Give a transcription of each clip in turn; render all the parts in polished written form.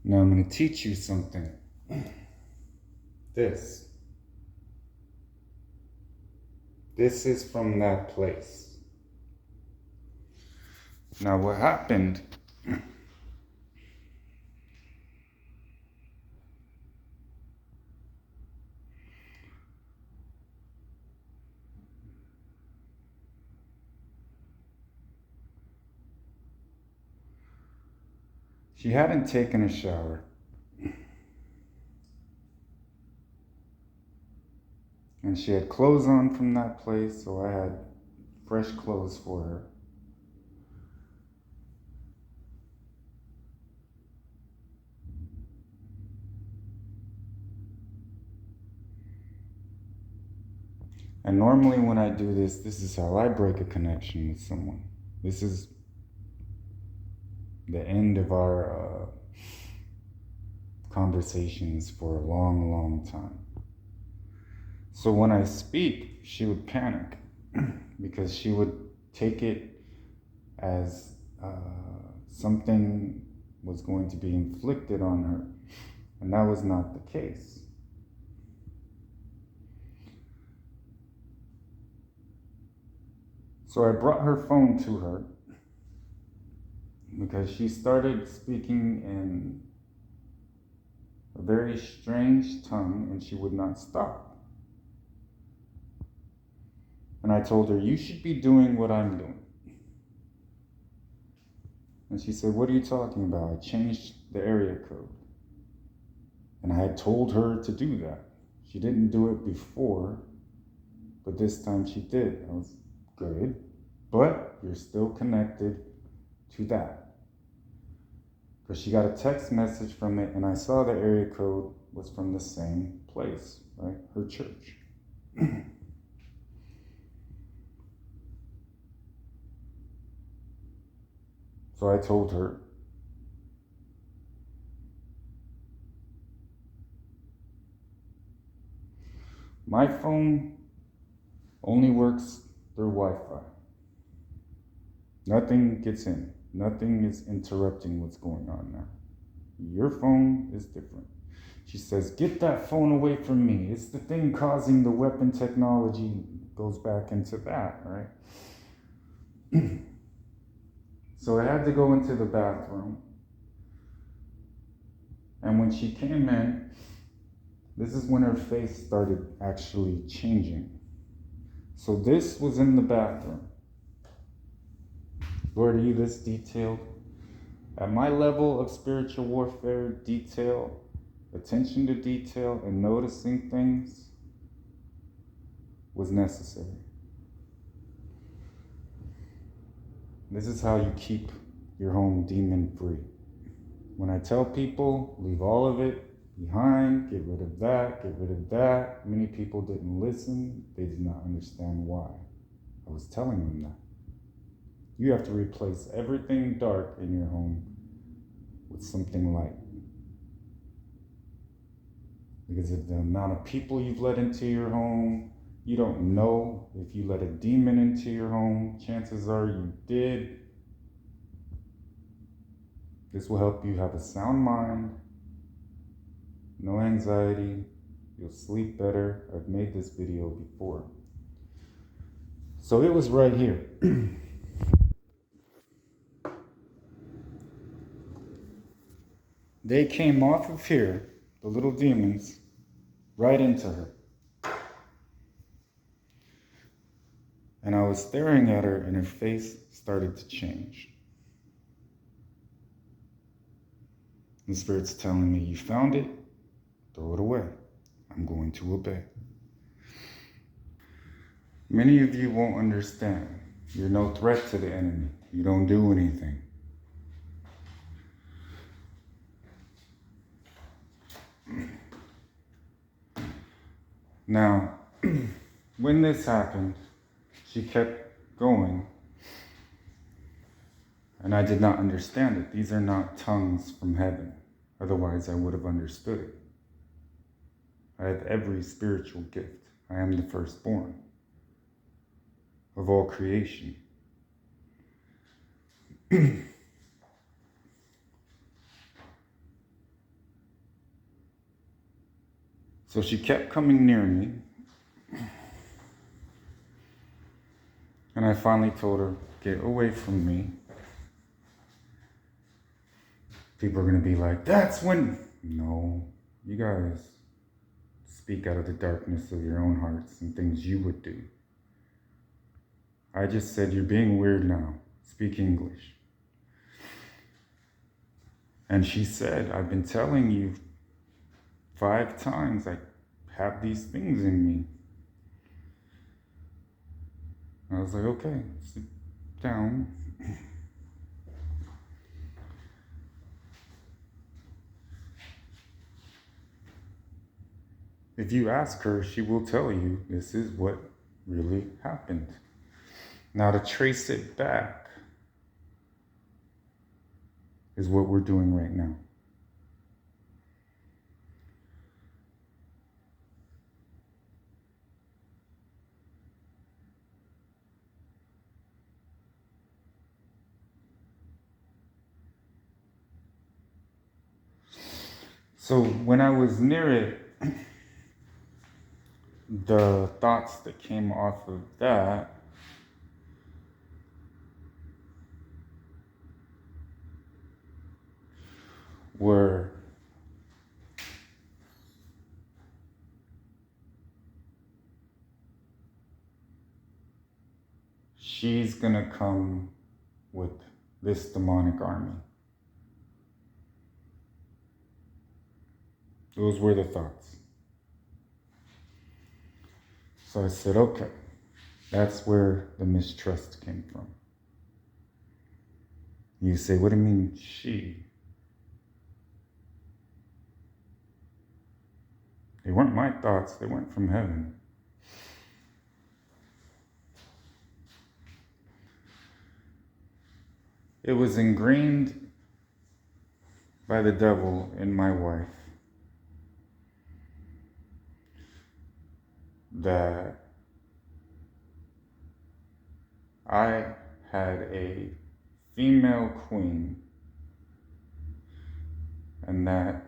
Now I'm going to teach you something. This is from that place. Now what happened, she hadn't taken a shower. And she had clothes on from that place, so I had fresh clothes for her. And normally when I do this, this is how I break a connection with someone. This is the end of our conversations for a long, long time. So when I speak, she would panic because she would take it as something was going to be inflicted on her, and that was not the case. So I brought her phone to her because she started speaking in a very strange tongue and she would not stop. And I told her, you should be doing what I'm doing. And she said, what are you talking about? I changed the area code. And I had told her to do that. She didn't do it before, but this time she did. I was good, but you're still connected to that. Because she got a text message from it, and I saw the area code was from the same place, right? Her church. So I told her, my phone only works through Wi-Fi. Nothing gets in. Nothing is interrupting what's going on now. Your phone is different. She says, get that phone away from me. It's the thing causing the weapon technology. Goes back into that, right? So I had to go into the bathroom. And when she came in, this is when her face started actually changing. So this was in the bathroom. Lord, are you this detailed? At my level of spiritual warfare, detail, attention to detail, and noticing things was necessary. This is how you keep your home demon-free. When I tell people, leave all of it behind, get rid of that, get rid of that, many people didn't listen. They did not understand why. I was telling them that. You have to replace everything dark in your home with something light. Because of the amount of people you've let into your home, you don't know if you let a demon into your home. Chances are you did. This will help you have a sound mind, no anxiety, you'll sleep better. I've made this video before. So it was right here. They came off of here, the little demons, right into her. And I was staring at her and her face started to change. The Spirit's telling me, you found it, throw it away. I'm going to obey. Many of you won't understand. You're no threat to the enemy. You don't do anything. Now, when this happened, she kept going, and I did not understand it. These are not tongues from heaven. Otherwise, I would have understood it. I have every spiritual gift. I am the firstborn of all creation. So she kept coming near me. And I finally told her, get away from me. People are going to be like, that's when... No, you guys speak out of the darkness of your own hearts and things you would do. I just said, you're being weird now. Speak English. And she said, I've been telling you 5 times I have these things in me. I was like, okay, sit down. If you ask her, she will tell you this is what really happened. Now, to trace it back is what we're doing right now. So when I was near it, the thoughts that came off of that were she's gonna come with this demonic army. Those were the thoughts. So I said, okay, that's where the mistrust came from. You say, what do you mean she? They weren't my thoughts, they weren't from heaven. It was ingrained by the devil in my wife that I had a female queen and that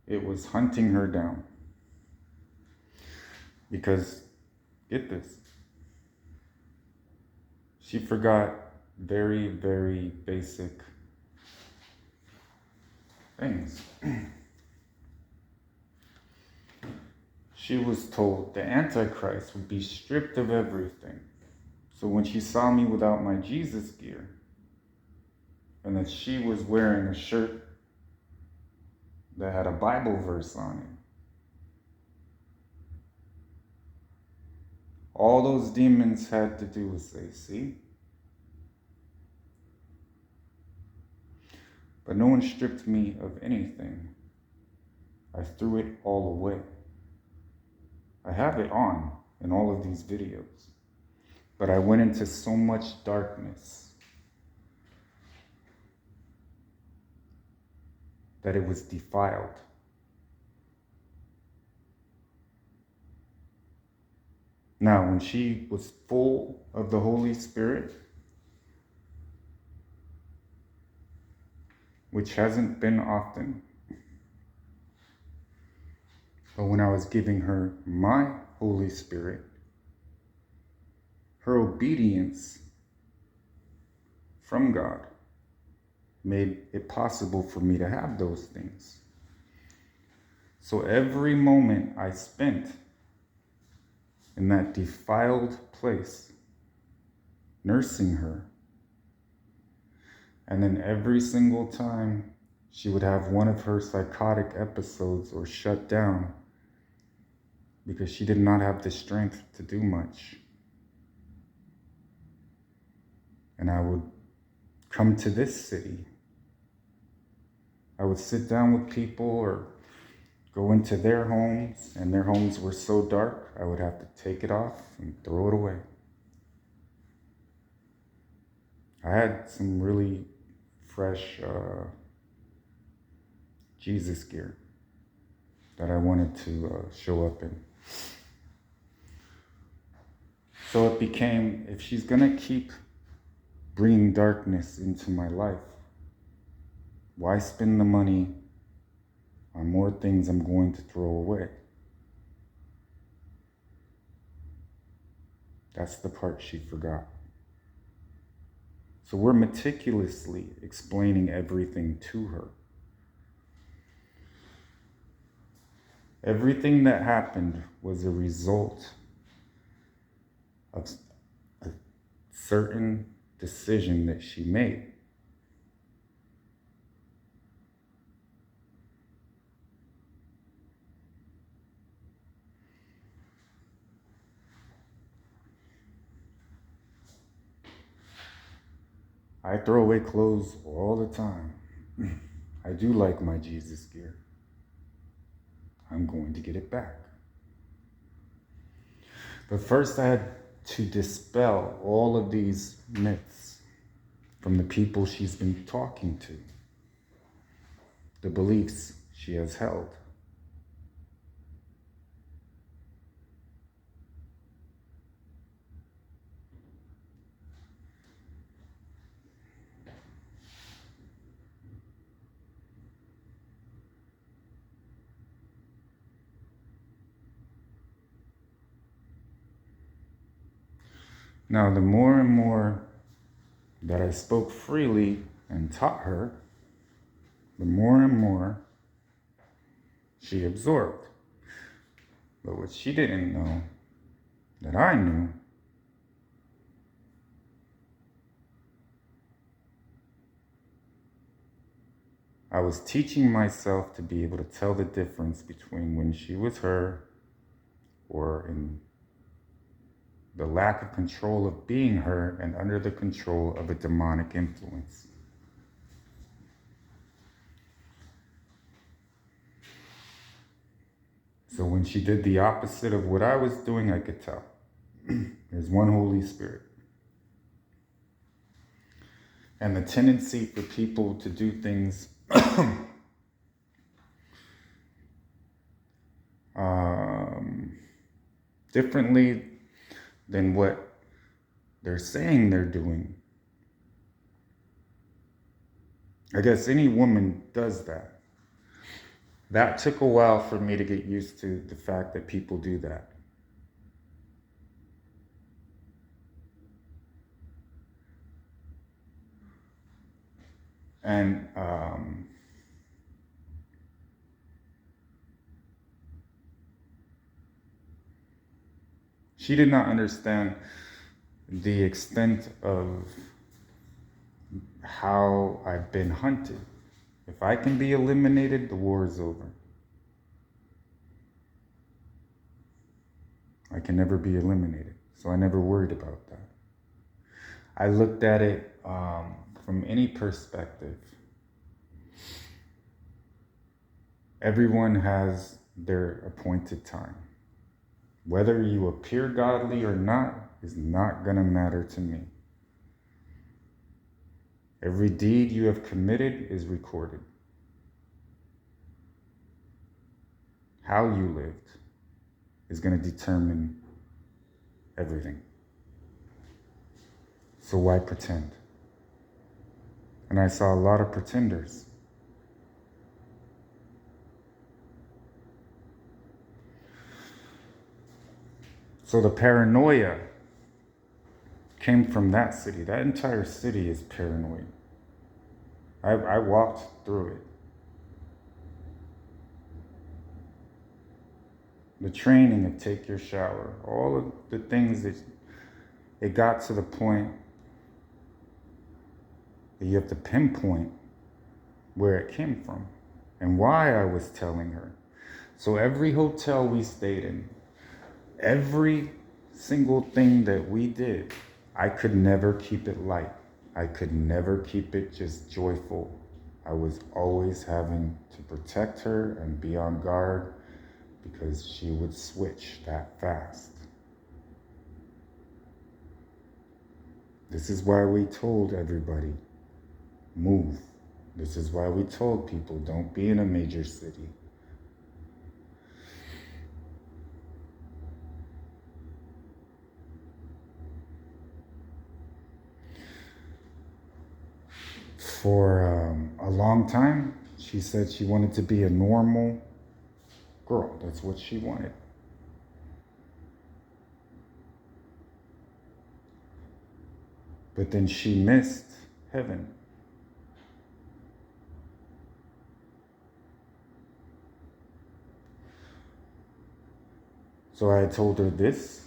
it was hunting her down. Because, get this, she forgot very, very basic things. She was told the Antichrist would be stripped of everything. So when she saw me without my Jesus gear, and that she was wearing a shirt that had a Bible verse on it, all those demons had to do was say, see? But no one stripped me of anything. I threw it all away. I have it on in all of these videos. But I went into so much darkness that it was defiled. Now, when she was full of the Holy Spirit, which hasn't been often, but when I was giving her my Holy Spirit, her obedience from God made it possible for me to have those things. So every moment I spent in that defiled place, nursing her, and then every single time she would have one of her psychotic episodes or shut down because she did not have the strength to do much. And I would come to this city. I would sit down with people or go into their homes, and their homes were so dark, I would have to take it off and throw it away. I had some really fresh Jesus gear that I wanted to show up in. So it became, if she's gonna keep bringing darkness into my life, why spend the money on more things I'm going to throw away? That's the part she forgot. So we're meticulously explaining everything to her. Everything that happened was a result of a certain decision that she made. I throw away clothes all the time. I do like my Jesus gear. I'm going to get it back. But first, I had to dispel all of these myths from the people she's been talking to, the beliefs she has held. Now, the more and more that I spoke freely and taught her, the more and more she absorbed. But what she didn't know, that I knew, I was teaching myself to be able to tell the difference between when she was her or in the lack of control of being her and under the control of a demonic influence. So when she did the opposite of what I was doing, I could tell. There's one Holy Spirit. And the tendency for people to do things differently than what they're saying they're doing. I guess any woman does that. That took a while for me to get used to the fact that people do that. And she did not understand the extent of how I've been hunted. If I can be eliminated, the war is over. I can never be eliminated, so I never worried about that. I looked at it from any perspective. Everyone has their appointed time. Whether you appear godly or not is not going to matter to me. Every deed you have committed is recorded. How you lived is going to determine everything. So why pretend? And I saw a lot of pretenders. So the paranoia came from that city. That entire city is paranoid. I walked through it. The training of take your shower, all of the things that it got to the point that you have to pinpoint where it came from and why I was telling her. So every hotel we stayed in, every single thing that we did, I could never keep it light. I could never keep it just joyful. I was always having to protect her and be on guard because she would switch that fast. This is why we told everybody, move. This is why we told people, don't be in a major city. For a long time, she said she wanted to be a normal girl. That's what she wanted. But then she missed heaven. So I told her, this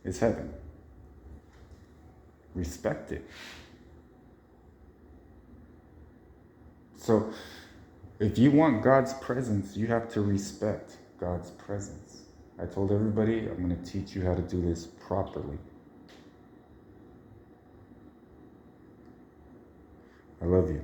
is heaven. Respect it. So if you want God's presence, you have to respect God's presence. I told everybody, I'm going to teach you how to do this properly. I love you.